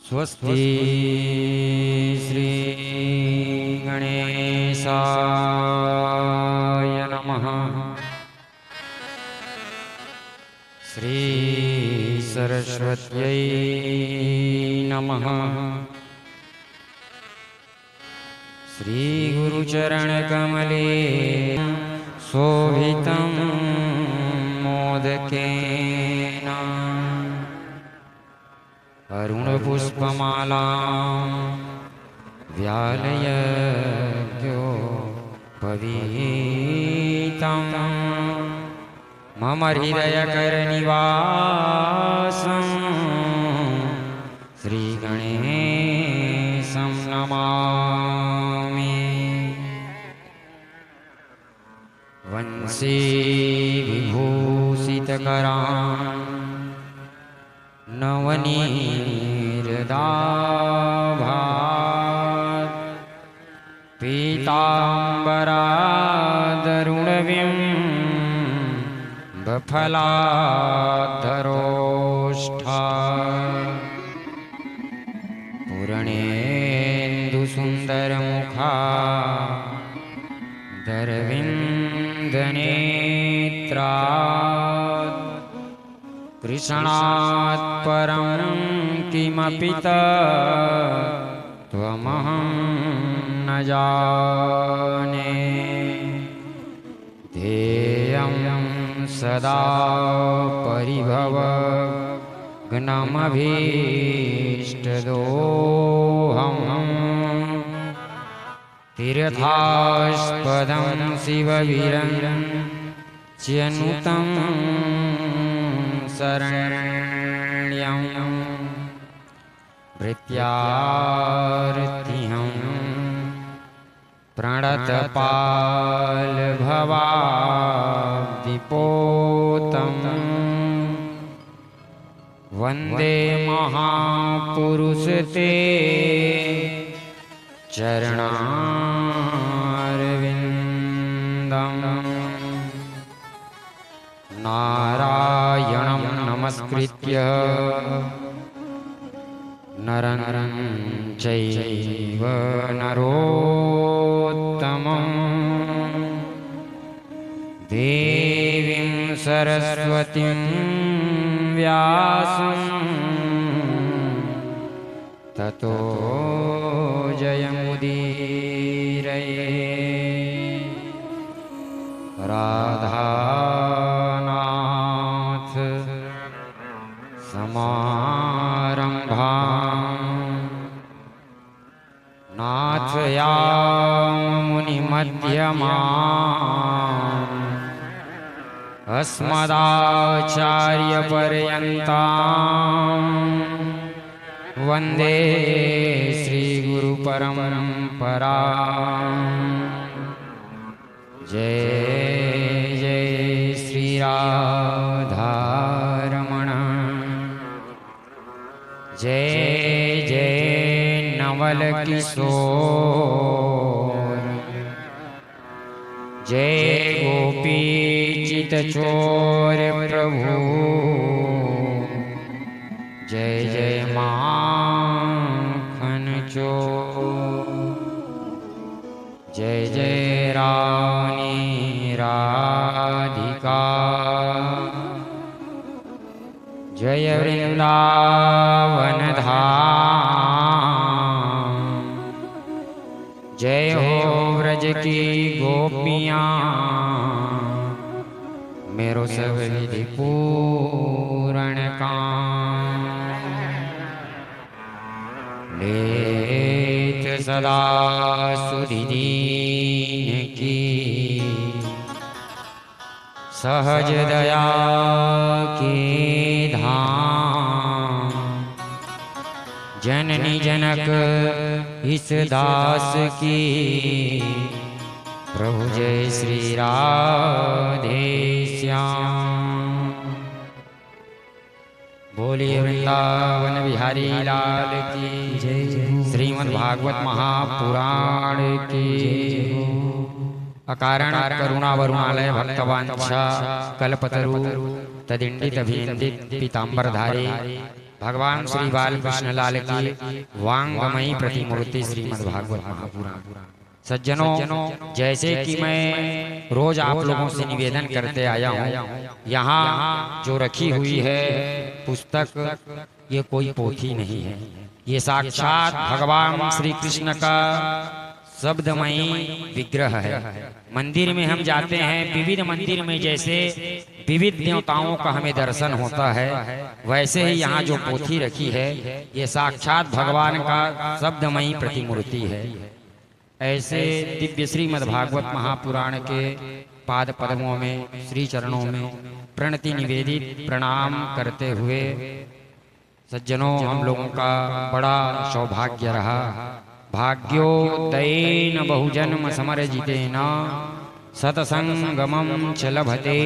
स्वस्ति श्री गणेशाय नमः। श्री सरस्वत्यै नमः। श्री गुरुचरणकमले शोभितं मोदकेन अरुणपुष्पमाला व्यालयज्ञो पवीतं मम हृदयकरनिवासं श्रीगणेशं नमामि। वंशी विभूषितकरान् नवनीरदाभात् पीताम्बरादरुणबिम्बफलाधरोष्ठा पूर्णेन्दुसुन्दरमुखा दरविन्दनेत्रा कृष्णात् परं किमपि त्वमहं न जाने। ध्येयं सदा परिभवग्नमभीष्टदोहम् तीर्थास्पदं शिवविरञ्च्यनुतं शरण्यं भृत्यार्तिहं प्रणतपालभवाब्धिपोतं वन्दे महापुरुषते चरणारविन्दम्। नारायणं नमस्कृत्य नरं चैव नरोत्तमं देवीं सरस्वतीं व्यासं ततो जयमुदीरये। राधानाथ समारम्भां नाथयामुनिमध्यमाम् अस्मदाचार्यपर्यन्तां वन्दे श्रीगुरुपरम्पराम्। जय जय श्री राधारमण, जय जय नवल किशोर, जय गोपी चितचोर प्रभु, जय जय माखन चोर, जय जय रानी राधिका, जय वृंदावन धाम, जय हो व्रज की गोपियाँ, मेरो सब विधि पूर्ण काम। लेत सदा सुधीदीन की सहज दया के धाम, जननी जनक इस दास की प्रभु जय श्री राधे श्याम। बोलिए वृंदावन बिहारी लाल की जय। श्रीमद् भागवत महापुराण की अकारण करुणा वरुणालय भक्तवांछा कल्पतरु तदिंडित अभिनंदित पीतांबरधारी भगवान श्री बाल कृष्ण लाल की वांगमयी प्रतिमूर्ति श्रीमद्भागवत महापुराण। सज्जनों, जैसे कि मैं रोज आप लोगों से निवेदन करते आया हूँ, यहाँ जो रखी हुई है पुस्तक, ये कोई पोथी नहीं है, ये साक्षात भगवान श्री कृष्ण का शब्दमयी विग्रह है। मंदिर में हम जाते हैं, विविध मंदिर में जैसे विविध देवताओं का हमें दर्शन होता है, वैसे ही यहाँ जो पोथी रखी है ये साक्षात भगवान का शब्दमयी प्रतिमूर्ति है। ऐसे दिव्य श्रीमद्भागवत महापुराण के पाद पद्मों में, श्री चरणों में प्रणति निवेदित प्रणाम करते हुए सज्जनों, हम लोगों का बड़ा सौभाग्य रहा। भाग्योदयेन बहुजन्म समर्जितेन सतसंगमं च लभते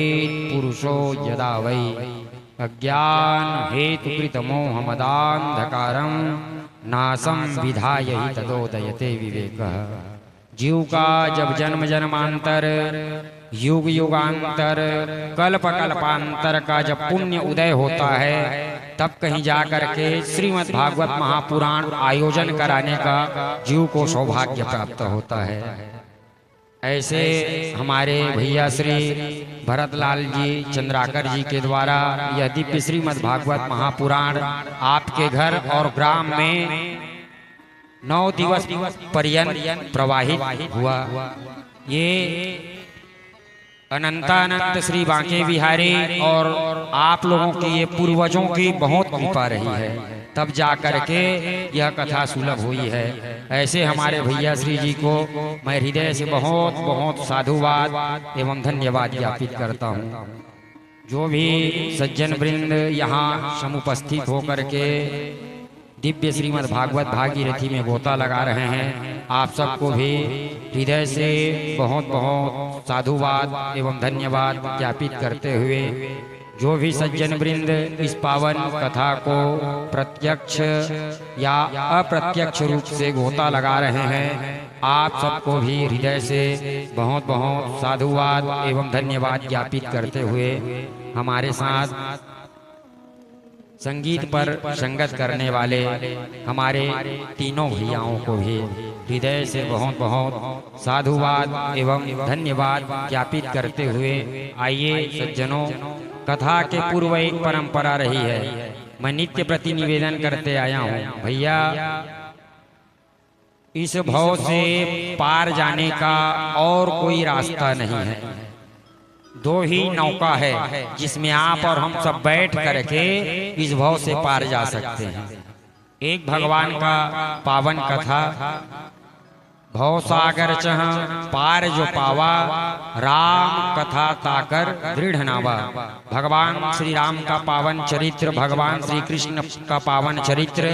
पुरुषो यदा वै अज्ञान हेतुकृत मोहमदान्धकारं नासं विधाय हि तदोदयते विवेकः। जीव का जब जन्म जन्मांतर, युग युगांतर, कल्प कल्पांतर का जब पुण्य उदय होता है, तब कहीं जा करके श्रीमद् भागवत महापुराण आयोजन कराने का जीव को सौभाग्य प्राप्त होता है। ऐसे हमारे भैया श्री भरतलाल जी चंद्राकर जी के द्वारा यह दिव्य श्रीमद् भागवत महापुराण आपके घर और ग्राम में 9 दिवस पर्यंत प्रवाहित हुआ। ये अनंतानंत श्री बांके बिहारी और आप लोगों की, ये पूर्वजों की बहुत कृपा रही है, तब जा करके यह कथा सुलभ हुई है। ऐसे हमारे भैया श्री जी को मैं हृदय से बहुत बहुत साधुवाद एवं धन्यवाद ज्ञापित करता हूँ। जो भी सज्जन वृंद यहाँ समुपस्थित होकर के दिव्य श्रीमद् भागवत भागीरथी में गोता लगा रहे हैं, आप सबको भी हृदय से बहुत बहुत साधुवाद एवं धन्यवाद ज्ञापित करते हुए, जो भी सज्जन वृंद इस पावन कथा को प्रत्यक्ष या अप्रत्यक्ष रूप से गोता लगा रहे हैं, आप सबको भी हृदय से बहुत बहुत साधुवाद एवं धन्यवाद ज्ञापित करते हुए, हमारे साथ संगीत पर संगत करने वाले हमारे तीनों भैयाओं को भी हृदय से बहुत बहुत साधुवाद एवं धन्यवाद ज्ञापित करते हुए, आइए सज्जनों, कथा के पूर्व एक परंपरा रही है, मैं नित्य प्रति निवेदन करते आया हूँ। भैया, इस भव से पार जाने का और कोई रास्ता नहीं है, 2 ही नौका है जिसमें आप और हम सब बैठ करके इस भव से पार जा सकते हैं। एक भगवान का पावन कथा, भव सागर चह पार जो पावा, राम कथा ताकर दृढ़ नावा। भगवान श्री राम का पावन चरित्र, भगवान श्री कृष्ण का पावन चरित्र,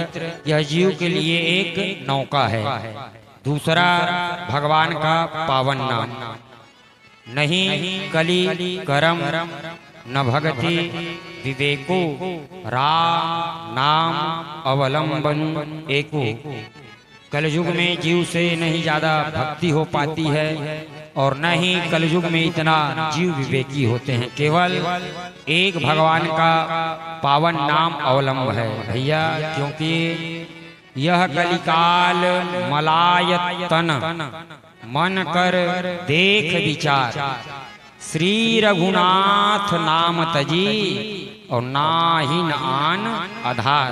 यह जीव के लिए एक नौका है। दूसरा भगवान का पावन नाम, नहीं कली करम न भगति विवेको, राम नाम अवलंबन एको। कलयुग में जीव से नहीं ज्यादा भक्ति हो पाती है और न ही कलयुग में इतना जीव विवेकी होते हैं। केवल एक भगवान का पावन नाम अवलंब है भैया, क्योंकि यह कलिकाल मलायतन मन कर देख विचार, श्री रघुनाथ नाम तजी और नाहिन आन आधार।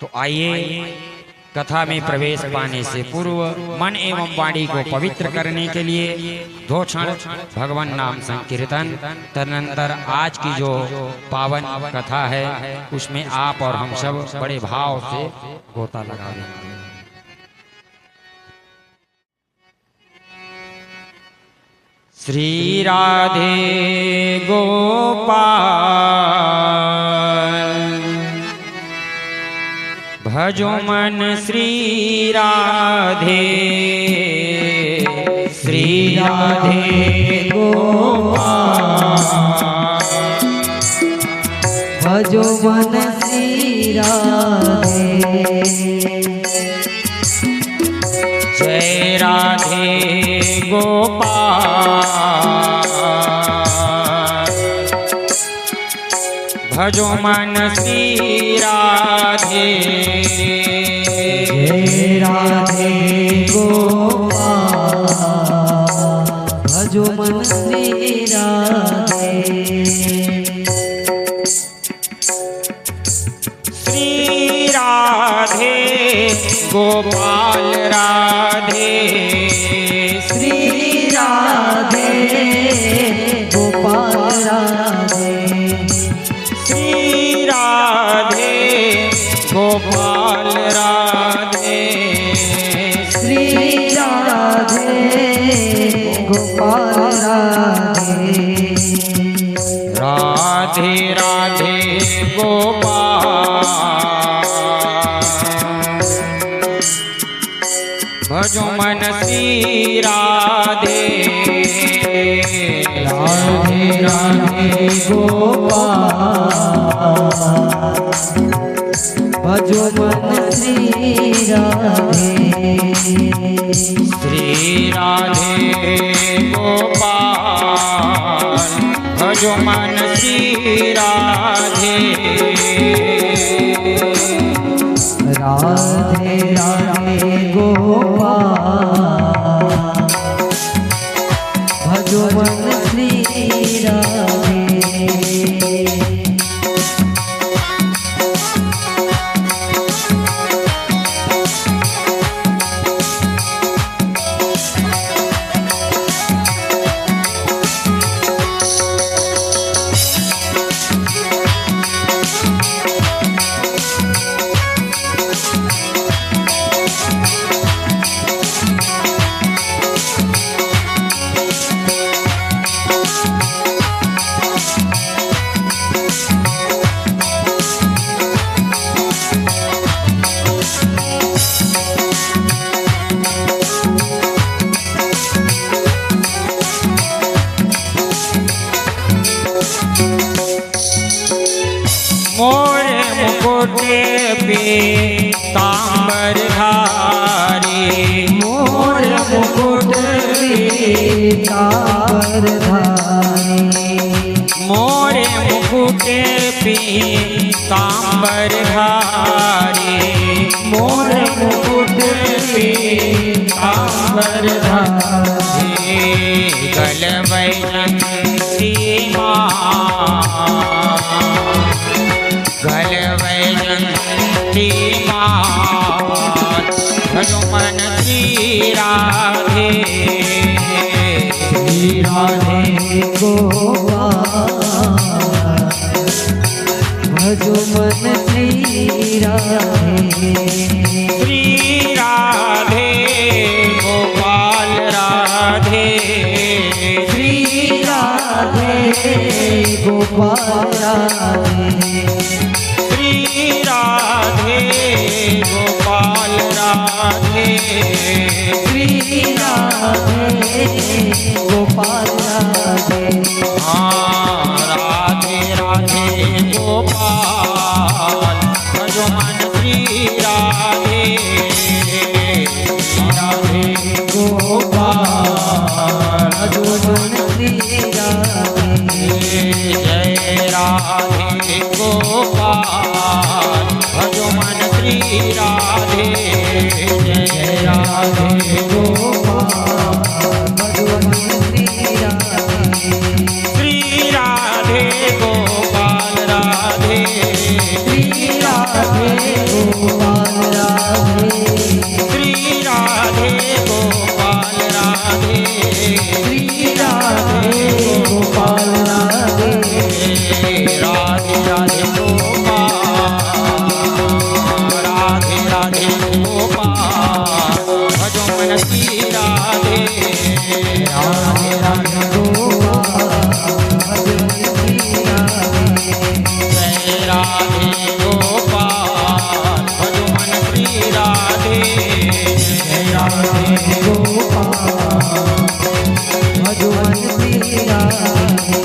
तो आइए कथा में प्रवेश पाने से पूर्व मन एवं वाणी को पवित्र करने के लिए 2 क्षण भगवान नाम संकीर्तन, तदनंतर आज की जो पावन कथा है उसमें आप और हम सब बड़े भाव से गोता लगाएंगे। श्री राधे गोपाल भजो मन श्री राधे, श्री राधे गोपाल भजो मन श्री राधे। जय राधे गोपाल भजो मन श्री राधे। जय राधे गोपाल भजो मन श्री राधे। श्री राधे गोपाल राधे। श्री राधे गोपाल राधे। श्री राधे गोपाल राधे। श्री राधे गोपाल राधे। राधे राधे गोपाल भजो मन श्री राधे। राधे राधे गोपाल भजो मन श्री राधे। श्री राधे गोपाल भजो मन श्री राधे। राधे राधे गोपाल भजो मन श्री राधे। मोर मुकुटे पीतांबर धारी। मोर मुकुट पीतांबर धारी। मोर मुकुटे पीतांबर धारी। मोर मुकुट पीतांबर धारी। गल वैजंती माँ। गल वैजंती माँ भजो मन श्री राधे। श्री राधे गोपाल भजो मन श्री राधे। श्री राधे गोपाल राधे। श्री राधे गोपाल राधे। श्री राधे गोपाल राधे। श्री राधे गोपाल राधे। हाँ राधे राधे गोपाल भजो मन श्री राधे। राधे गोपाल भजो मन श्री राधे। जय राधे गोपाल भजो मन श्री राधे। जय राधे गोपाल भजो मन श्री राधे। श्री राधे गोपाल राधे। श्री राधे गोपाल राधे। श्री राधे गोपाल राधे। श्री राधे गोपाल राधे। राधे राधे गोपाल। राधे राधे गोपाल भजो मन श्री राधे। राधे राधे गोपाल भजो मन श्री राधे। जय राधे गोपाल भजो मन श्री राधे। जय राधे गोपाल भजो मन श्री राधे।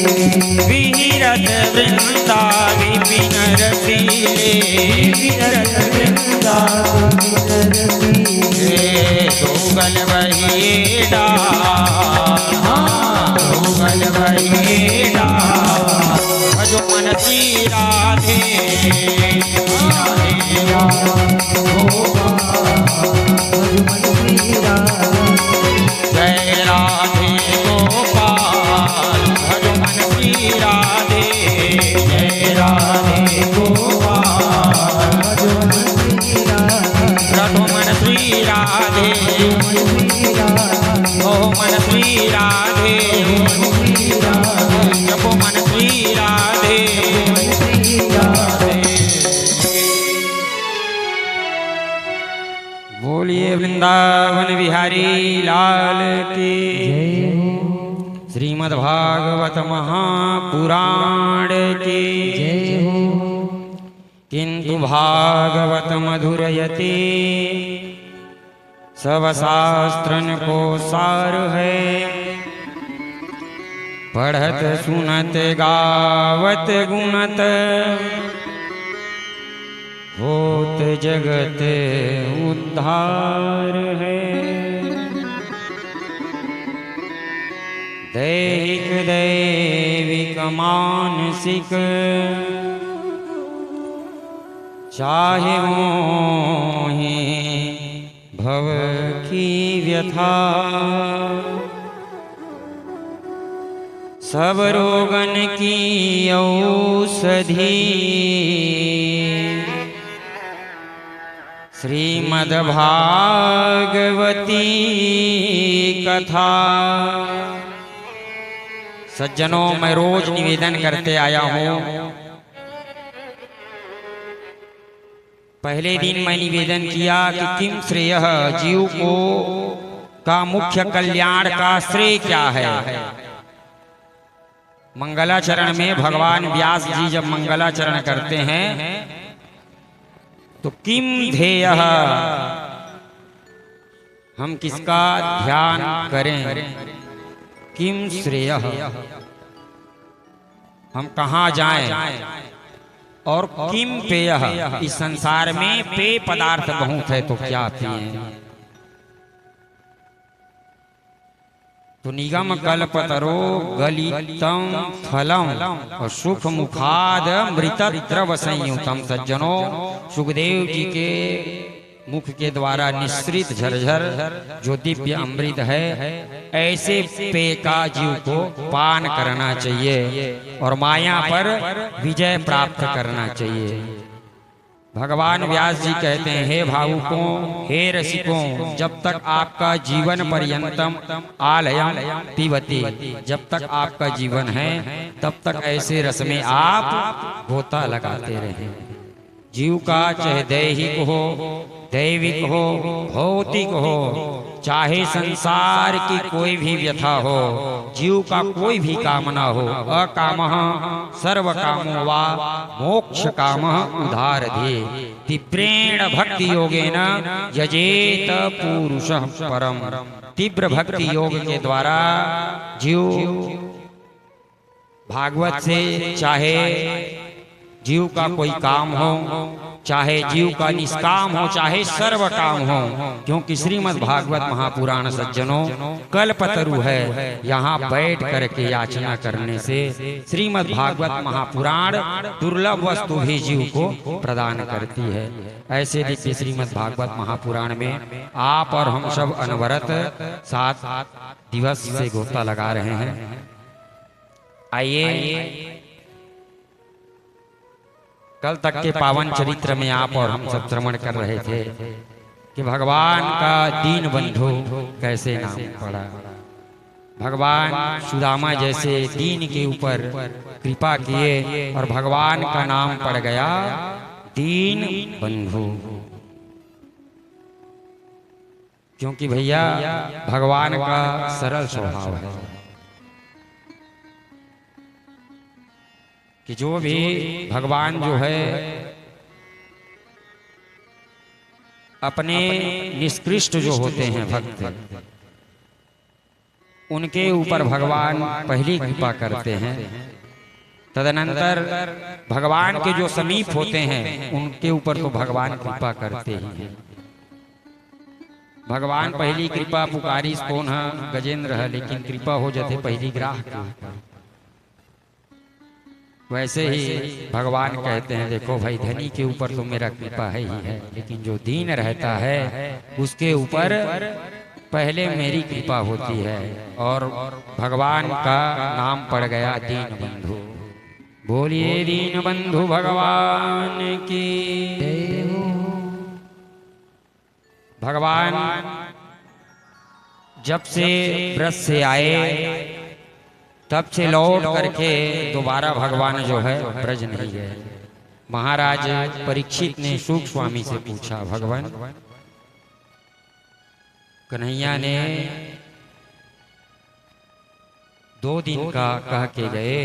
विरत वृंदा विपिन रसीले विरत वृंदा विपिन रसीले दोगल वही दोगल वही भजो मन श्री राधे जय राधे गोपाल भजो मन श्री राधे जय राधे गोपाल रघु मन श्री राधे ओ मन श्री राधे जपो मन श्री राधे बोलिए वृंदावन बिहारी लाल की श्रीमद्भागवत महापुराण की किंतु भागवत मधुरयति सब शास्त्रन को सार है पढ़त सुनत गावत गुणत होत जगत उद्धार है दैहिक दैविक मानसिक चाहे मोहि भव की व्यथा सब रोगन की औषधि श्रीमद्भागवती कथा। सज्जनों, मैं रोज निवेदन करते आया हूँ। पहले दिन मैं निवेदन किया कि किम श्रेय, जीव को का मुख्य कल्याण का श्रेय क्या है। मंगलाचरण में भगवान व्यास जी जब मंगलाचरण करते हैं तो किम ध्येय, हम किसका ध्यान करें, किम श्रेय, हम कहाँ जाएं, और किम पेय, इस संसार में पेय पदार्थ बहुत है तो क्या पिए। तो निगम कल्पतरो गलितम फलम और सुख मुखाद मृतद्रव संयुतम। सज्जनों, सुखदेव जी के मुख के द्वारा निश्रित झरझर जो दिव्य अमृत है, ऐसे पेय का जीव को पान करना चाहिए और माया पर विजय प्राप्त करना चाहिए। भगवान व्यास जी कहते हैं, हे भावुकों, हे रसिकों, जब तक आपका जीवन पर्यंतम आलयम पिबती, जब तक आपका जीवन है तब तक ऐसे रस में आप गोता लगाते रहें। जीव का चाहे दैहिक हो, दैविक हो, भौतिक हो, चाहे संसार की कोई भी व्यथा हो, जीव का कोई भी कामना हो, अकामः सर्व कामो वा मोक्ष कामः उदारधे तीव्रेण भक्ति योगेन यजेत पुरुषः परम। तीव्र भक्ति योग के द्वारा जीव भागवत से, चाहे जीव का कोई काम हो, चाहे जीव का निष्काम हो, चाहे सर्व काम हो, क्योंकि श्रीमद् भागवत महापुराण सज्जनों कल्पतरु है। यहाँ बैठ करके याचना करने से श्रीमद् भागवत महापुराण दुर्लभ वस्तु भी जीव को प्रदान करती है। ऐसे दिव्य श्रीमद् भागवत महापुराण में आप और हम सब अनवरत 7 दिवस से गोता लगा रहे हैं। आइए, कल तक के पावन चरित्र में आप और हम सब श्रवण कर रहे थे कि भगवान का दीन बंधु कैसे नाम पड़ा। भगवान सुदामा जैसे दीन के ऊपर कृपा किए और भगवान का नाम पड़ गया दीन बंधु। क्योंकि भैया भगवान का सरल स्वभाव है कि जो भी भगवान जो है अपने निष्कृष्ट जो होते हैं भक्त, उनके ऊपर भगवान पहली कृपा करते हैं, तदनंतर भगवान के जो समीप होते हैं उनके ऊपर तो भगवान कृपा करते ही हैं। भगवान पहली कृपा पुकारी कौन है? गजेंद्र है, लेकिन कृपा हो जाते पहली ग्राह के ऊपर। वैसे ही भगवान कहते हैं देखो भाई, धनी के ऊपर तो मेरा कृपा है ही है, लेकिन जो दीन रहता है उसके ऊपर पहले मेरी कृपा होती है। और भगवान का नाम पड़ गया दीन बंधु। बोलिए दीन बंधु भगवान की। भगवान जब से ब्रज से आए तब से लौट करके दोबारा भगवान जो है ब्रज नहीं गए। महाराज परीक्षित ने शुक स्वामी से पूछा, भगवान कन्हैया ने 2 दिन का कह के गए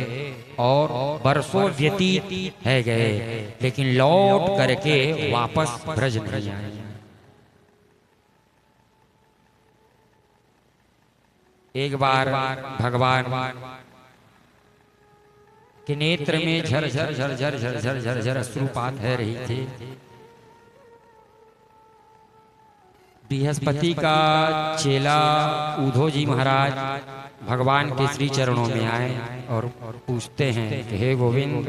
और बरसों व्यतीत है गए, लेकिन लौट करके वापस ब्रज नहीं आए। एक बार भगवान के नेत्र में झर झर झर झर झर झर झर झर अश्रुपात है रही थी। बृहस्पति का चेला उधो जी महाराज भगवान के श्री चरणों में आए और पूछते हैं कि हे गोविंद,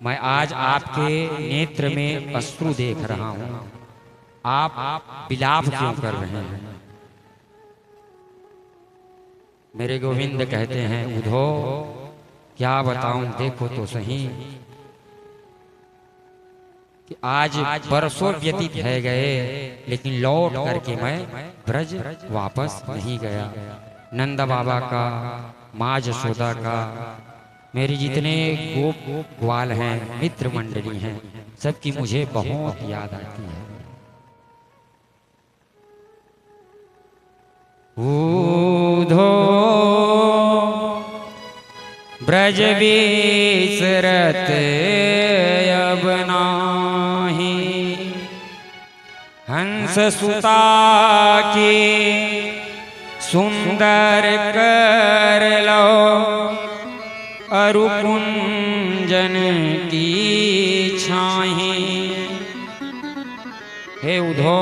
मैं आज आपके नेत्र में अश्रु देख रहा हूँ, आप विलाप क्यों कर रहे हैं? मेरे गोविंद कहते हैं, उधो क्या बताऊं, देखो तो सही कि आज बरसों व्यतीत है गए, लेकिन लौट करके मैं ब्रज वापस नहीं गया। नंद बाबा का, माँ यशोदा का, मेरे जितने गोप ग्वाल हैं, मित्र मंडली हैं, सबकी मुझे बहुत याद आती है। उधो ब्रज बिसरत अब नाही, हंस सुता के सुंदर कर लो, अरु कुंजन की छाही। हे उधो,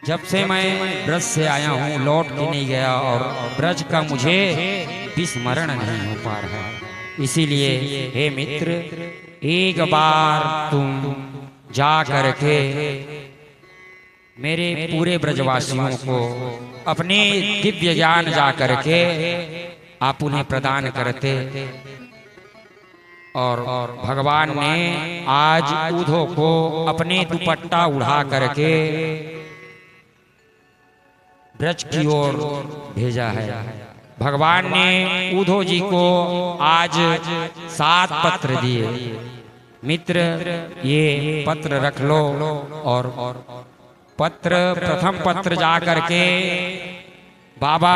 जब से मैं ब्रज से आया हूँ लौट के नहीं गया और ब्रज का मुझे विस्मरण नहीं हो पा रहा। इसीलिए हे मित्र, एक बार तुम जा करके मेरे पूरे ब्रजवासियों को अपने दिव्य ज्ञान जा करके आप उन्हें प्रदान करते। और भगवान ने आज उधो को अपने दुपट्टा उड़ा करके ब्रज की ओर भेजा है। भगवान ने उधो जी को आज 7 पत्र दिए। मित्र, ये पत्र रख लो और पत्र, प्रथम पत्र जा करके बाबा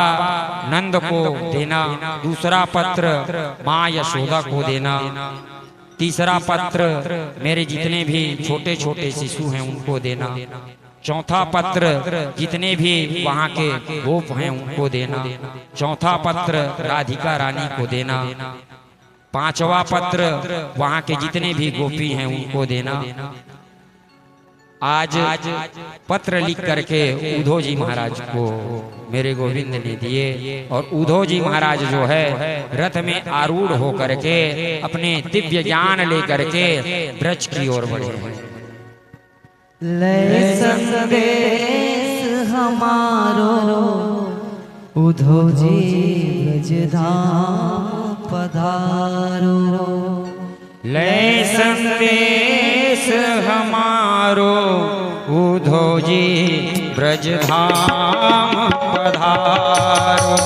नंद को देना, दूसरा पत्र माँ यशोदा को देना, तीसरा पत्र मेरे जितने भी छोटे छोटे शिशु हैं उनको देना, चौथा पत्र जितने भी वहाँ के गोप हैं उनको देना, चौथा पत्र राधिका रानी को देना, पांचवा पत्र वहाँ के जितने भी गोपी हैं उनको देना। आज पत्र लिख करके उधो जी महाराज को मेरे गोविंद ने दिए और उधो जी महाराज जो है रथ में आरूढ़ हो करके अपने दिव्य ज्ञान लेकर के ब्रज की ओर बढ़े हैं। ले संदेश हमारो उधो जी ब्रजधाम पधारो। ले संदेश हमारो उधो जी ब्रजधाम पधारो।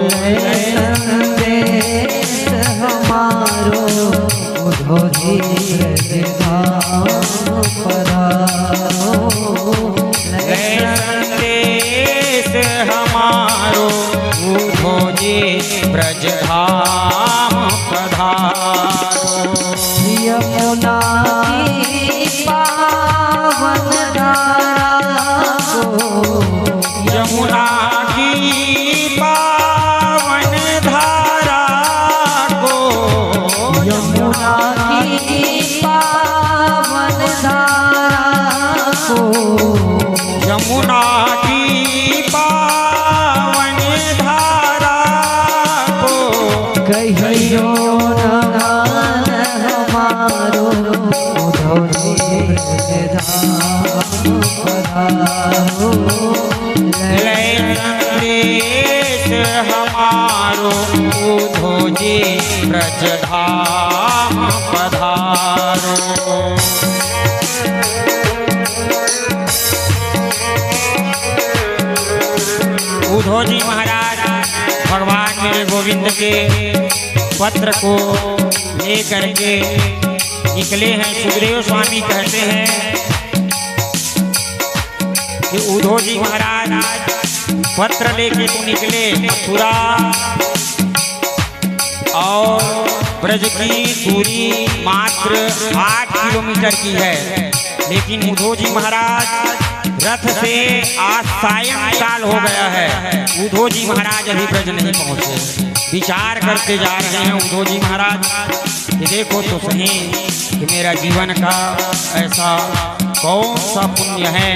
ले संदेश हमारो उधो जी ब्रजधाम पधारो। ले संदेश हमारो उधो जी ब्रजधाम पधारो। यमुना की पावन धारा को, यमुना की पावन धारा को, यमुना की पावन धारा को कहियो नमन हमारो उद्धव जी धाम पधारो। लय संदेश हमारो उद्धव जी ब्रजधाम पधारो। उद्धव जी महाराज भगवान मेरे गोविंद के पत्र को लेकर के निकले हैं। सुखदेव स्वामी कहते हैं कि उद्धव जी महाराज पत्र लेके तो निकले, मथुरा और ब्रज की दूरी मात्र 8 किलोमीटर की है, लेकिन उद्धव जी महाराज रथ से आज सायंकाल हो गया है, उद्धव जी महाराज अभी ब्रज नहीं पहुंचे। विचार करते जा रहे हैं उद्धव जी महाराज कि देखो तो सही कि मेरा जीवन का ऐसा कौन सा पुण्य है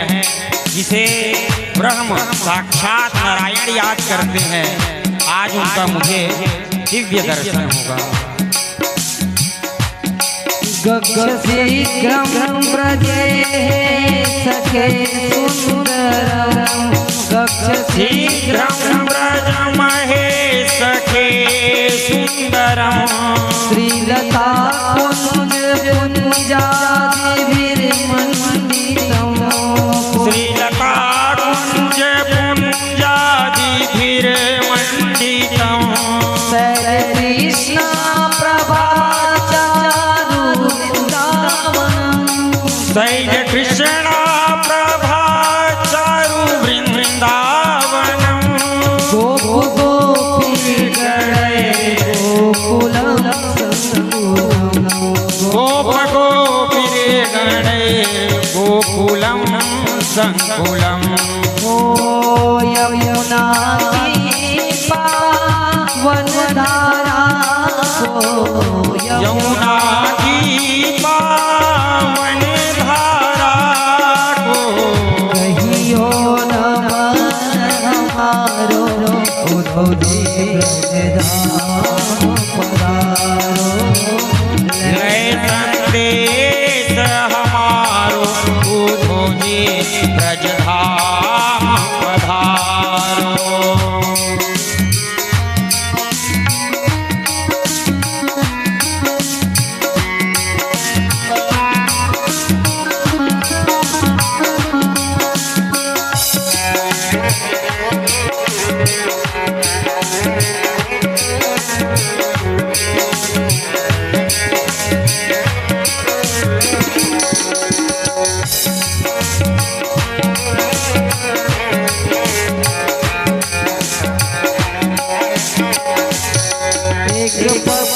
जिसे ब्रह्म साक्षात नारायण याद करते हैं, आज उनका मुझे दिव्य दर्शन होगा। शीघ्रं व्रजे सखे सुंदरम, शीघ्रं व्रजमहे सखे सुंदरम, श्रीलता कुंज पुंजादिभिर्मण्डितम्, श्रीलता कुंज पुंजादिभिर्मण्डितम्, कृष्ण प्रभा चारु वृंदावनम्, शैल कृष्ण प्रभा चारु वृंदावनम्, गोपी गणे गोकुलं संकुलम्, गोप गोपीगणे गोकुलं संकुलम्। ओ यमुना की पावन धारा को, यमुना की पावन धारा को कहियो नमन हमारो उद्धव जी ब्रजधाम पधारो। लय संदेश हमारो उद्धव जी ब्रजधाम पधारो।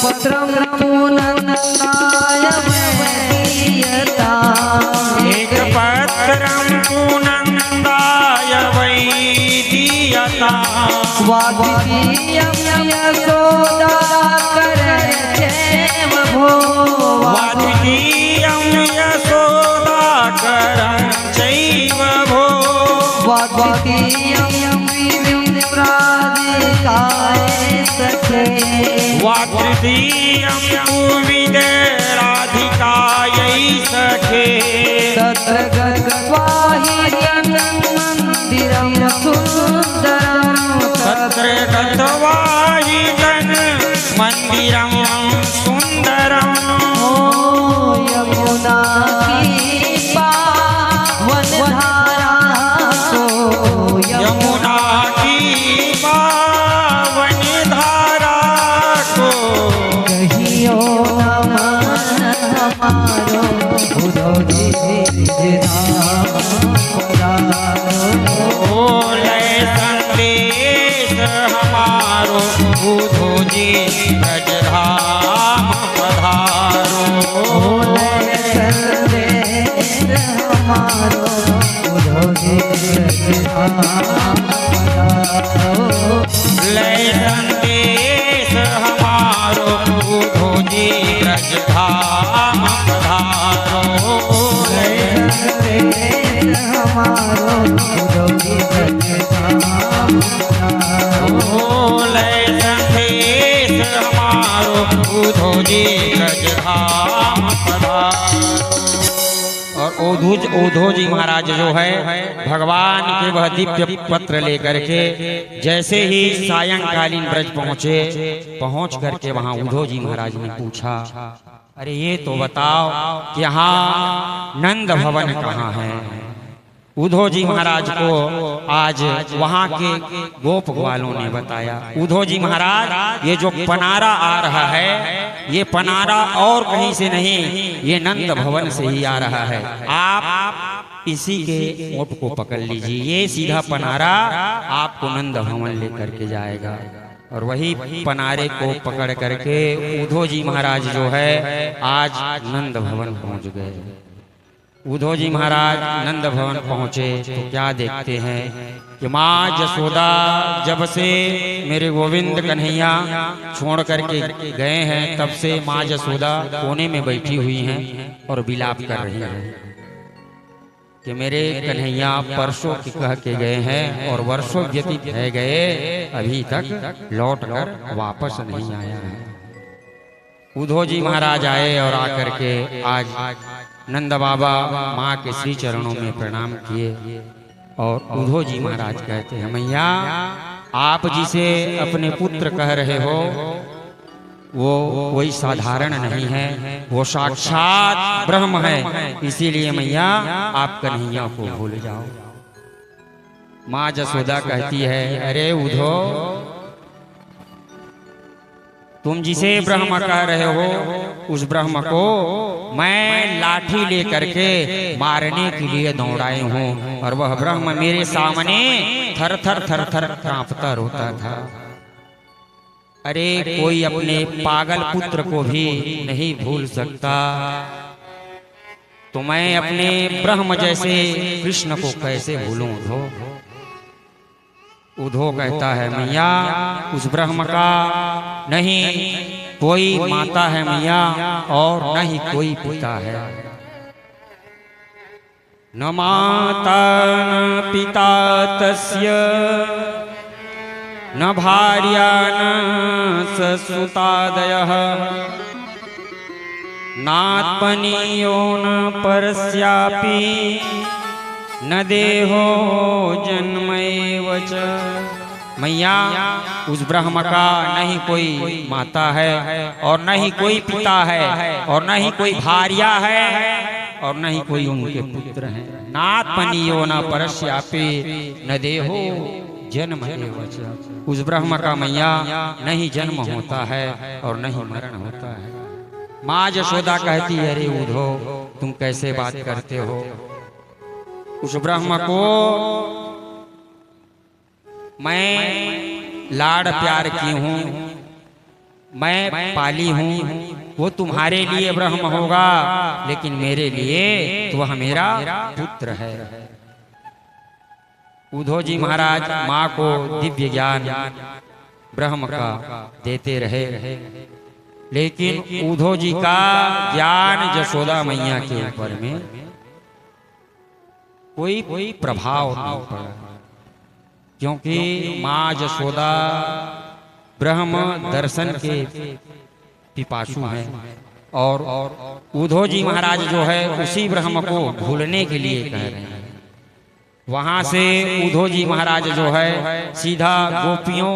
पत्रं पुनन्दाय वैदीयता, एक पत्रं पुनन्दाय वैदीयता, स्वाद्वितीयं यशोदाकर चैव भो, वाद्वितीयं यशोदाकरं चैव भो, स्वाद्वितीयं विविधराधिकाय सखे, वाद्वितीयं विविधराधिकायै सखे, तत्र गत्वा हि मन्दिरं सुन्दरं, तत्र गत्वा हि मन्दिरं सुन्दरम्। ओ यमुना की पावन धारा को, यमुना की पावन धारा को कहियो नमन हमारो उद्धव जी ब्रजधाम पधारो। ओ लय संदेश हमारो उद्धव जी ब्रजधाम पधारो। ओ लय संदेश हमारो उद्धव जी ब्रजधाम पधारो। लय संदेश हमारो उधो जी ब्रज धाम पधारो। हमारो उधो जी ब्रज धाम पधारो। लय संदेश हमारो उधो जी ब्रज धाम पधारो। और उधो जी महाराज जो है भगवान के वह दिव्य पत्र लेकर के जैसे ही सायंकालीन ब्रज पहुंच करके वहां उधो जी महाराज ने पूछा, अरे ये तो बताओ कि यहाँ नंद भवन कहाँ है। उधो जी महाराज को आज वहां के गोप ग्वालों ने बताया, उधो जी महाराज ये जो पनारा आ रहा है ये पनारा और कहीं से नहीं, ये नंद भवन से ही आ रहा है। आप इसी के ओट को पकड़ लीजिए, ये सीधा पनारा आपको नंद भवन लेकर के जाएगा। और वही पनारे को पकड़ करके उधो जी महाराज जो है आज नंद भवन पहुंच गए। उधो जी महाराज नंद भवन पहुंचे तो क्या देखते हैं कि माँ जसोदा जब से मेरे गोविंद कन्हैया छोड़ करके गए हैं तब से माँ जसोदा कोने में बैठी हुई हैं और विलाप कर रही हैं कि मेरे कन्हैया परसों की कह के गए हैं और वर्षों व्यतीत रह गए, अभी तक लौट कर वापस नहीं आया है। उधो जी महाराज आए और आकर के आज नंद बाबा माँ के श्री चरणों में प्रणाम किए और उधो जी महाराज कहते हैं, मैया आप जिसे अपने पुत्र कह रहे हो वो कोई साधारण नहीं है, वो साक्षात ब्रह्म है, इसीलिए मैया आप कन्हैया को भूल जाओ। माँ जसोदा कहती है, अरे उधो तुम जिसे ब्रह्म कह रहे हो उस ब्रह्म को मैं लाठी लेकर के मारने के लिए दौड़ाए हूँ और वह ब्रह्म मेरे सामने थर थर थर थर कांपता रोता था। अरे कोई अपने पागल पुत्र को भी नहीं भूल सकता, तो मैं अपने ब्रह्म जैसे कृष्ण को कैसे भूलूं। उधो कहता है, मैया उस ब्रह्म का नहीं कोई माता है मैया और न ही कोई पिता है। न माता न पिता तस्य न भार्या न ससुतादयः नात्मनीयो न परस्यापि न देहो जन्मैव च। मैया उस ब्रह्म का नहीं कोई माता है और न ही कोई पिता है और न ही कोई भार्या है और न ही कोई उनके पुत्र हैं। नात्मनीयो न परस्यापि न देहो जन्मैव च। उस ब्रह्म का मैया नहीं जन्म होता है और न ही मरण होता है। माँ यशोदा कहती है, अरे उधो तुम कैसे बात करते हो, उस ब्रह्म को मैं लाड़ प्यार की हूँ, मैं पाली हूँ, वो तुम्हारे लिए ब्रह्म होगा लेकिन मेरे लिए तो वह मेरा पुत्र है। उधो जी महाराज माँ को दिव्य ज्ञान ब्रह्म का देते रहे, लेकिन उधो जी का ज्ञान जसोदा मैया के ऊपर में कोई प्रभाव नहीं पड़ा, क्योंकि माँ जसोदा ब्रह्म दर्शन के पिपासु हैं और उधो जी महाराज जो है उसी ब्रह्म को भूलने के लिए कह रहे हैं। वहां से उधो जी महाराज जो है सीधा गोपियों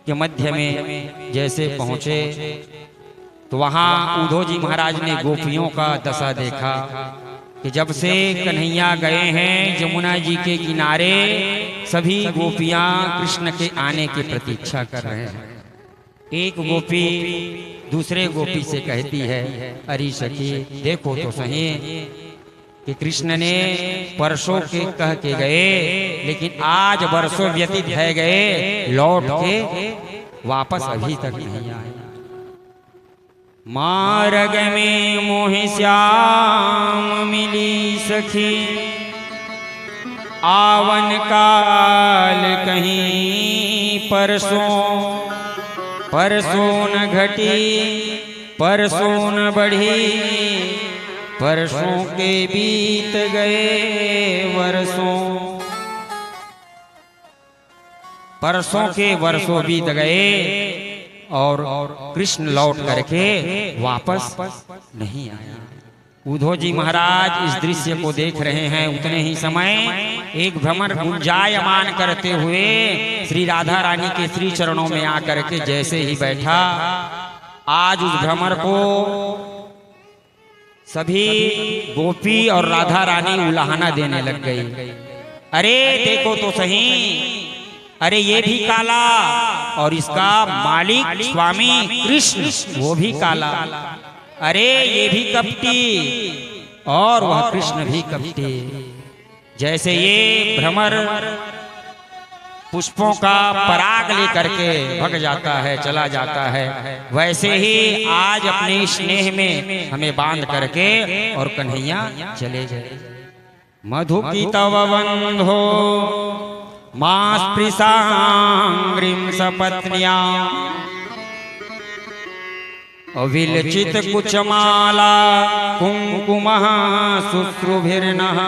के मध्य में जैसे पहुंचे तो वहां उधो जी महाराज ने गोपियों का दशा देखा कि जब से कन्हैया गए हैं जमुना जी के किनारे सभी गोपियां कृष्ण के आने की प्रतीक्षा कर रहे हैं। एक गोपी दूसरे गोपी से कहती है, अरे सखी देखो तो सही कि कृष्ण ने परसों के कह के गए लेकिन आज वर्षों व्यतीत है गए, लौट के वापस अभी तक नहीं आए। मार्ग में मोहि श्याम मिली सखी, आवन काल कहीं परसों, परसों न घटी परसों न बढ़ी, परसों के बीत गए वर्षों। परसों के वर्षों बीत गए और कृष्ण लौट करके वापस नहीं आया। उद्धव जी महाराज इस दृश्य को देख रहे हैं। उतने ही समय एक भ्रमर गुंजायमान करते हुए श्री राधा रानी के श्री चरणों में आकर के जैसे ही बैठा, आज उस भ्रमर को सभी गोपी और राधा रानी उलाहना देने लग गई। अरे देखो तो सही, अरे ये भी काला और इसका मालिक स्वामी कृष्ण वो भी काला। अरे ये भी कपटी और वह कृष्ण भी कपटी। जैसे ये भ्रमर पुष्पों का पराग लेकर के भग जाता है, चला जाता है, वैसे ही आज अपने स्नेह में हमें बांध करके और कन्हैया चले गए। मधु की तव बंधो मास्पृशांग्रिम सपत्न्या, अविलचित कुचमाला कुंकुमः शुश्रुभिर्नः।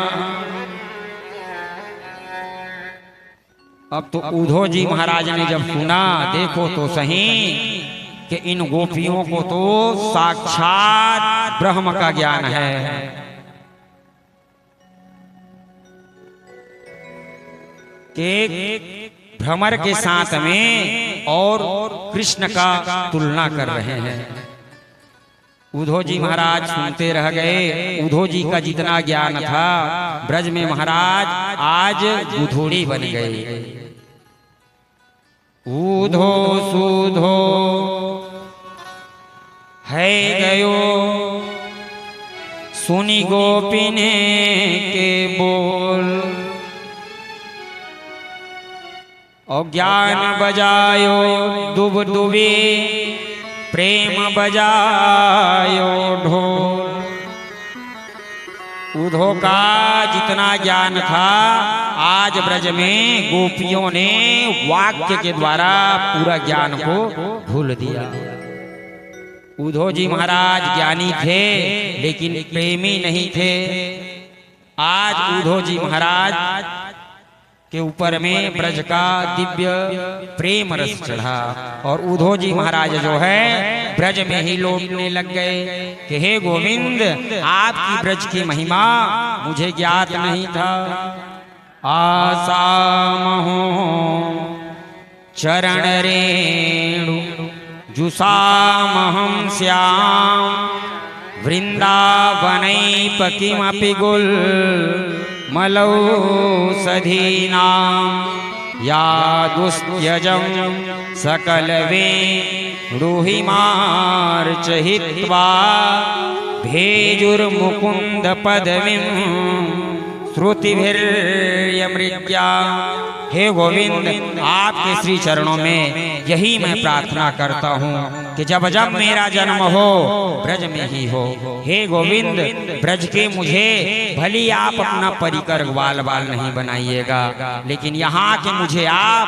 अब तो उद्धव जी महाराज ने जब सुना, देखो तो सही कि इन गोपियों को तो साक्षात ब्रह्म का ज्ञान है। कि भ्रमर के साथ में और कृष्ण का तुलना कर रहे हैं। उद्धव जी महाराज सुनते रह गए। उद्धव जी का जितना ज्ञान था ब्रज में महाराज आज गुधोड़ी बन गई। ऊधो सूधो है गयो सुनी गोपिने के बोल, और ज्ञान बजायो दुब दुबे प्रेम बजायो ढोल। उद्धव का जितना ज्ञान था आज ब्रज में गोपियों ने वाक्य के द्वारा पूरा ज्ञान को भूल दिया। उद्धव जी महाराज ज्ञानी थे लेकिन प्रेमी नहीं थे। आज उद्धव जी महाराज के ऊपर में ब्रज का दिव्य प्रेम रस चढ़ा और उद्धव जी महाराज जो है ब्रज में ही लौटने लग गए कि हे गोविंद, आपकी ब्रज की महिमा मुझे ज्ञात नहीं था। आसामहो चरण रेणु जुसामहं श्याम, वृंदावनैप किमपि गुल मलौ सधीनां। या दुस्त्यजं सकलवे रुहिमार्चहित्वा, भेजुर्मुकुंद पदवीं श्रुतिभिर्यमृत्या। हे गोविंद, आपके श्री चरणों में यही मैं प्रार्थना करता हूँ कि जब जब मेरा जन्म हो ब्रज में ही हो। हे गोविंद, ब्रज के मुझे भली आप अपना परिकर ग्वाल बाल नहीं बनाइएगा, लेकिन यहाँ के मुझे आप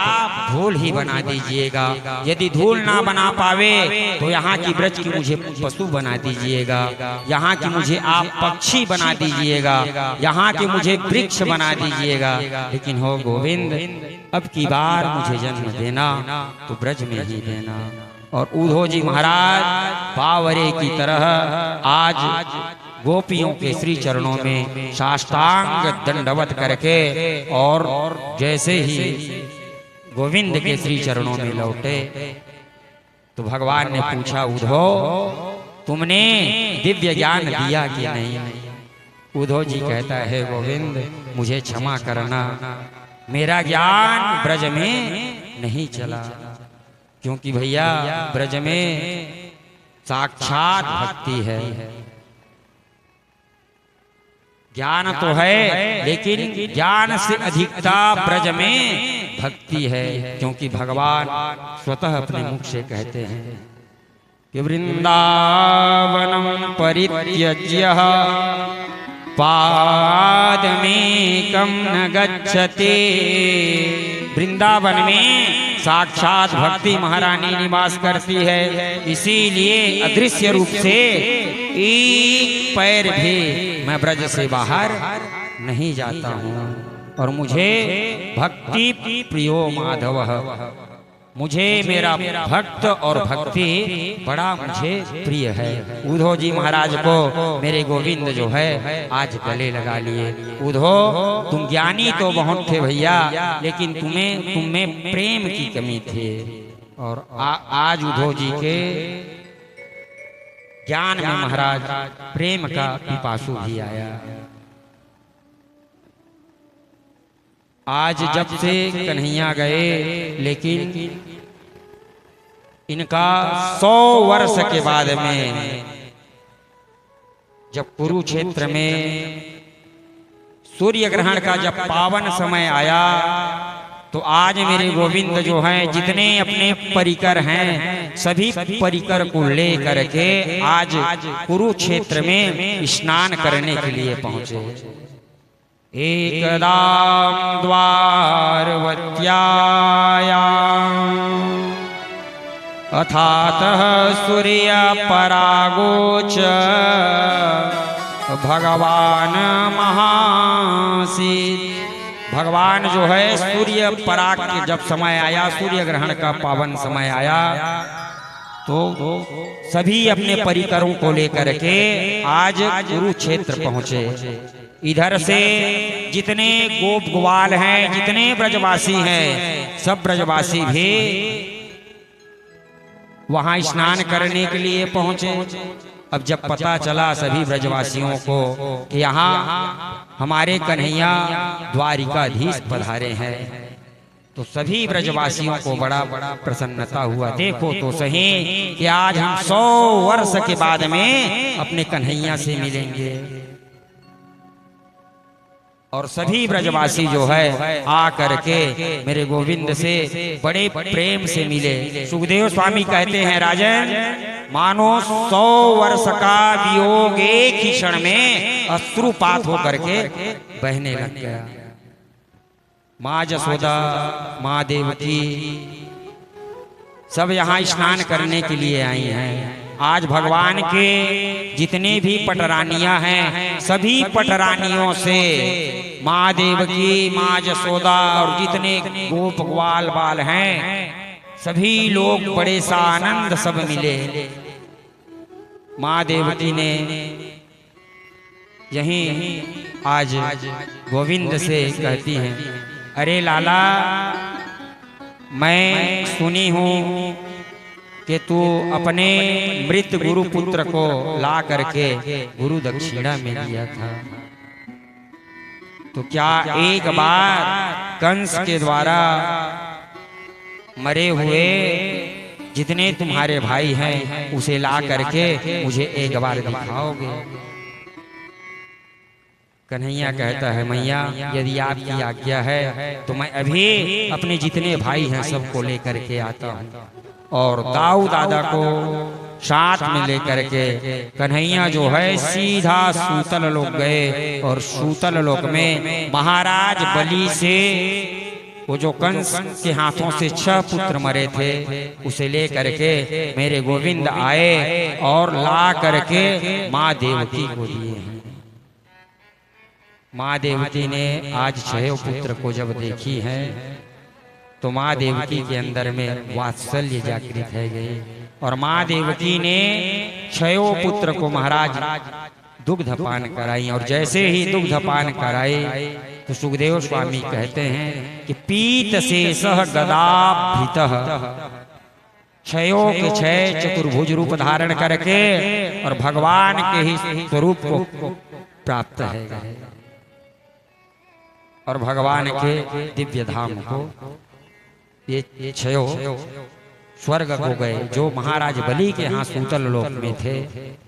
धूल ही बना दीजिएगा। यदि धूल ना बना पावे तो यहाँ की ब्रज की मुझे पशु बना दीजिएगा, यहाँ की मुझे आप पक्षी बना दीजिएगा, यहाँ के मुझे वृक्ष बना दीजिएगा। लेकिन हो गोविंद, अब की बार मुझे जन्म देना तो ब्रज में ही देना। और उद्धव जी महाराज बावरे की तरह आज गोपियों के श्री चरणों में साष्टांग दंडवत करके और जैसे ही गोविंद के श्री चरणों में लौटे तो भगवान ने पूछा, उद्धव तुमने दिव्य ज्ञान दिया कि नहीं? उद्धव जी कहता है, गोविंद मुझे क्षमा करना, मेरा ज्ञान ब्रज में नहीं चला, क्योंकि भैया ब्रज में साक्षात भक्ति है। ज्ञान तो है लेकिन ज्ञान से अधिकता ब्रज में भक्ति है, क्योंकि भगवान स्वतः अपने मुख से कहते हैं कि वृंदावनम परित्यज्य पादमेकं न गच्छते। वृंदावन में साक्षात भक्ति महारानी निवास करती है। इसीलिए अदृश्य रूप से एक पैर भी मैं ब्रज से बाहर नहीं जाता हूँ। और मुझे भक्ति प्रियो माधव, मुझे मेरा भक्त और भक्ति बड़ा मुझे प्रिय है। उद्धव जी महाराज को मेरे गोविंद जो है आज गले लगा लिए। उद्धव तुम ज्ञानी तो बहुत थे भैया, लेकिन तुम में प्रेम की कमी थी। और आज उद्धव जी के ज्ञान में महाराज प्रेम का पिपासु भी आया। आज जब से कन्हैया गए, लेकिन इनका 100 वर्ष के बाद में जब कुरुक्षेत्र में सूर्य ग्रहण का जब पावन समय आया, तो आज मेरे गोविंद जो हैं जितने अपने परिकर हैं सभी परिकर को ले करके आज कुरुक्षेत्र में स्नान करने के लिए पहुंचे। एकदा द्वारवत्यायां अथातः सूर्य परागोच भगवान महासीत। भगवान जो है सूर्य पराग के जब समय आया, सूर्य ग्रहण का पावन समय आया, तो सभी अपने परिकरों को लेकर के आज कुरुक्षेत्र पहुंचे। इधर से जितने गोप ग्वाल हैं, जितने ब्रजवासी हैं, सब ब्रजवासी भी वहां स्नान करने के लिए पहुंचे। अब जब पता चला सभी ब्रजवासियों को कि यहाँ हमारे कन्हैया द्वारिकाधीश पधारे हैं, तो सभी ब्रजवासियों को बड़ा प्रसन्नता हुआ। देखो तो सही कि आज हम 100 वर्ष के बाद में अपने कन्हैया से मिलेंगे। और सभी ब्रजवासी जो है आ करके मेरे गोविंद से बड़े प्रेम से मिले। सुखदेव स्वामी कहते हैं, राजन मानो 100 वर्ष का वियोग एक ही क्षण में अश्रुपात होकर के बहने लग गया। माँ जसोदा, माँ देवकी सब यहाँ स्नान करने के लिए आई हैं। आज भगवान के जितने भी पटरानियां हैं, सभी पटरानियों से माँ देवकी, माँ जसोदा और जितने गोप ग्वाल बाल हैं, सभी लोग बड़े सा आनंद सब मिले। माँ देवकी ने यहीं आज गोविंद से कहती हैं, अरे लाला, मैं सुनी हूँ कि तू अपने मृत गुरु पुत्र को ला करके गुरु दक्षिणा में दिया था, तो क्या एक बार कंस के द्वारा मरे हुए जितने तुम्हारे भाई हैं उसे ला करके मुझे एक बार दिखाओगे? कन्हैया कहता है, मैया यदि आपकी आज्ञा है तो मैं अभी अपने जितने भाई हैं सबको लेकर के आता हूँ। और दाऊ दादा को साथ में लेकर के कन्हैया जो है सीधा सूतल लोक गए। और सूतल लोक में महाराज बलि से वो जो कंस के हाथों से 6 पुत्र मरे थे उसे ले करके मेरे गोविंद आए और ला करके माँ देवकी को दिए हैं। माँ देवकी ने आज 6 पुत्र को जब देखी है तो माँ देवकी के अंदर में वात्सल्य जागृत है गई। और माँ देवकी ने 6 पुत्र को महाराज दुग्धपान कराई। और जैसे ही दुग्धपान कराई तो सुखदेव स्वामी कहते हैं कि पीत शेषः गदाभृतः, 6 के 6 चतुर्भुज रूप धारण करके और भगवान के ही स्वरूप को प्राप्त है और भगवान के दिव्य धाम को ये 6 स्वर्ग को गए जो महाराज बलि के यहाँ सूतल लोक में थे।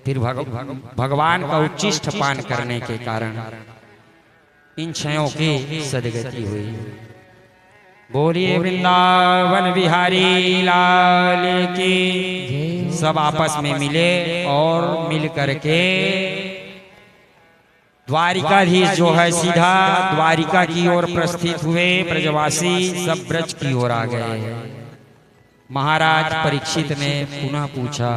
फिर भगवान का उच्चिष्ट पान करने के कारण इन 6 की सदगति हुई। बोलिए वृंदावन बिहारी लाल की। सब आपस में मिले और मिल करके द्वारिकाधीश जो है सीधा द्वारिका की ओर प्रस्थित हुए। ब्रजवासी सब ब्रज की ओर आ गए। महाराज परीक्षित ने पुनः पूछा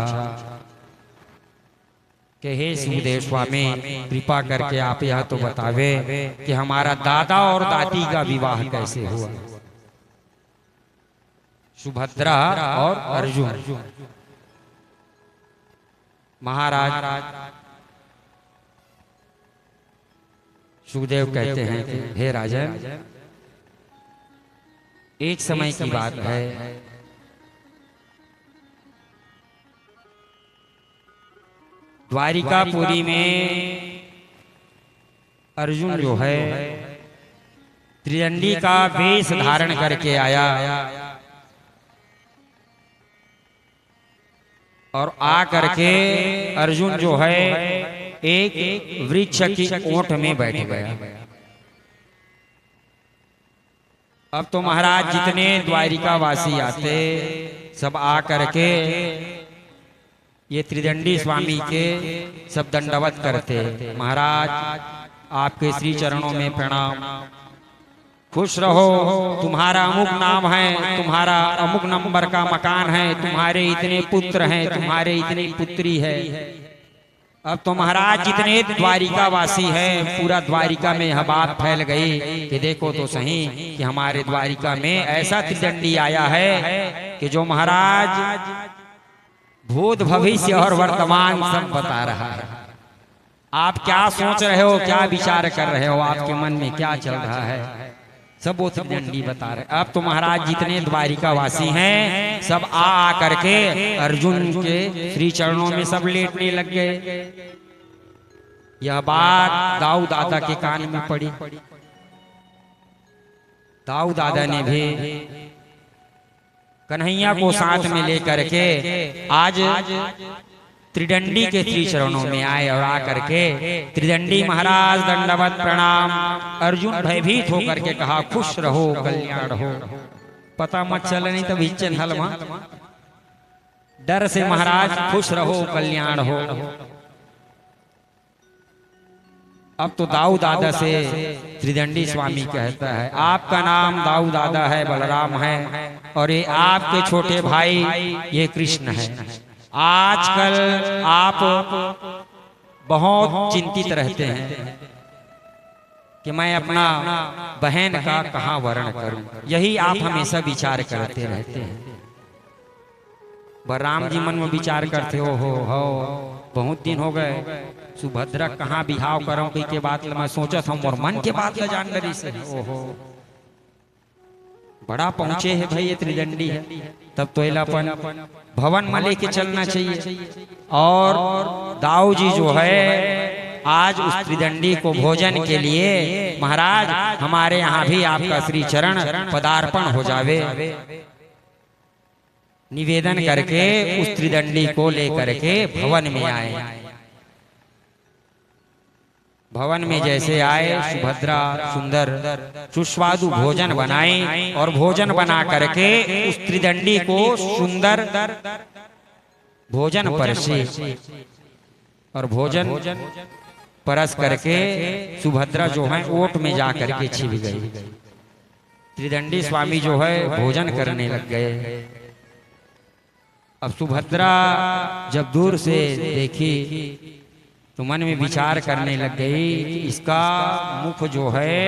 कि हे सुखदेव स्वामी, कृपा करके आप यह तो बतावे कि हमारा दादा और दादी का विवाह कैसे हुआ। सुभद्रा और अर्जुन। महाराज सुखदेव कहते हैं कि हे राजन, एक समय की बात है, द्वारिकापुरी में अर्जुन जो है त्रिदंडी का वेश धारण करके आया और आ करके अर्जुन जो है एक वृक्ष की ओट में बैठ गया। अब तो महाराज जितने द्वारिकावासी आते सब आ करके ये त्रिदंडी स्वामी के सब दंडवत करते। महाराज आपके श्री चरणों में प्रणाम, खुश रहो, तुम्हारा अमुक नाम है, तुम्हारा अमुक नंबर का मकान है, तुम्हारे इतने पुत्र हैं, तुम्हारे इतनी पुत्री है। अब तो महाराज जितने द्वारिकावासी हैं, पूरा द्वारिका में यह बात फैल गई कि देखो तो सही कि हमारे द्वारिका में ऐसा त्रिदंडी आया है कि जो महाराज भूत भविष्य और वर्तमान सब बता रहा है। आप क्या सोच रहे हो, क्या विचार कर रहे हो, आपके मन में क्या चल रहा है, सब वो त्रिदंडी बता रहे। अब तो महाराज जितने द्वारिकावासी हैं सब आ करके अर्जुन के श्री चरणों में सब लेटने लग गए। यह बात दाऊ दादा के कान में पड़ी। दाऊ दादा ने भी कन्हैया को साथ में लेकर के आज त्रिदंडी के श्री चरणों में आए और आकर के त्रिदंडी महाराज दंडवत प्रणाम। अर्जुन भयभीत होकर के कहा, खुश रहो, कल्याण हो। पता मत चले नहीं तो भीचन हलवा। डर से महाराज खुश रहो, कल्याण हो। अब तो दाऊ दादा से त्रिदंडी स्वामी कहता है, आपका नाम दाऊ दादा है, बलराम है, और ये आपके छोटे भाई ये कृष्ण है। आजकल आप बहुत चिंतित रहते हैं कि मैं अपना बहन का कहाँ वर्ण करूं, यही आप हमेशा विचार करते रहते हैं। बलराम जी मन में विचार करते हो बहुत दिन हो गए सुभद्रा कहाँ बिहाव करूं के बात मैं सोचा था, और मन के बात जान रही से ओहो बड़ा पहुंचे है भाई, ये त्रिदंडी है। तब तो इलापन भवन में लेके चलना चाहिए। और दाऊ जी जो है आज उस त्रिदंडी को भोजन के लिए, महाराज हमारे यहाँ भी आपका श्री चरण पदार्पण हो जावे, निवेदन करके उस त्रिदंडी को लेकर के भवन में आए। भवन में जैसे आए, सुभद्रा सुंदर सुस्वादु भोजन बनाई और भोजन बना करके उस त्रिदंडी को सुंदर भोजन परसे और भोजन परस करके सुभद्रा जो है ओट में जा करके छिप गई। त्रिदंडी स्वामी जो है भोजन करने लग गए। अब सुभद्रा जब दूर से देखी तो मन में विचार करने लग गई, इसका मुख जो है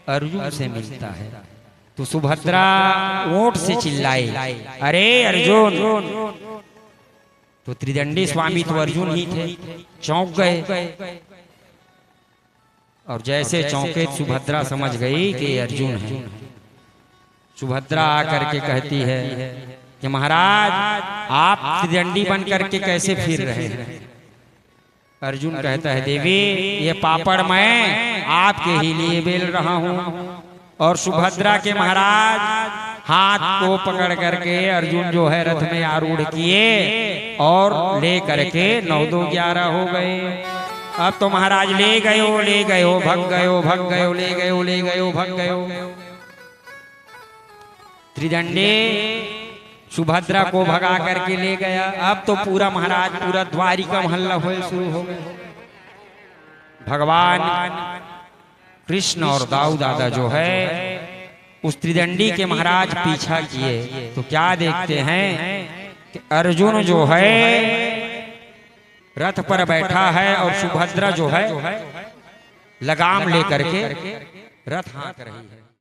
अर्जुन से मिलता है। तो सुभद्रा ओठ से चिल्लाई, अरे अर्जुन। तो त्रिदंडी स्वामी तो अर्जुन ही थे, चौंक गए। और जैसे चौंके सुभद्रा समझ गई कि अर्जुन है। सुभद्रा आकर के कहती है कि महाराज आप त्रिदंडी बन करके कैसे फिर रहे हैं। अर्जुन कहता है, देवी ये पापड़ मैं आपके ही लिए बेल रहा हूँ। और सुभद्रा के महाराज हाथ को पकड़ करके अर्जुन जो है रथ में आरूढ़ किए और ले करके 9 2 11 हो गए। अब तो महाराज ले गयो भग गयो ले गयो भग गयो। त्रिदंडी सुभद्रा को भगा करके ले गया। अब तो पूरा महाराज पूरा द्वारिका महल्ला हो शुरू हो गया। भगवान कृष्ण और दाऊ दादा जो है उस त्रिदंडी के महाराज पीछा किए तो क्या देखते हैं कि अर्जुन जो है रथ पर बैठा है और सुभद्रा जो है लगाम लेकर के रथ हाँक रही है।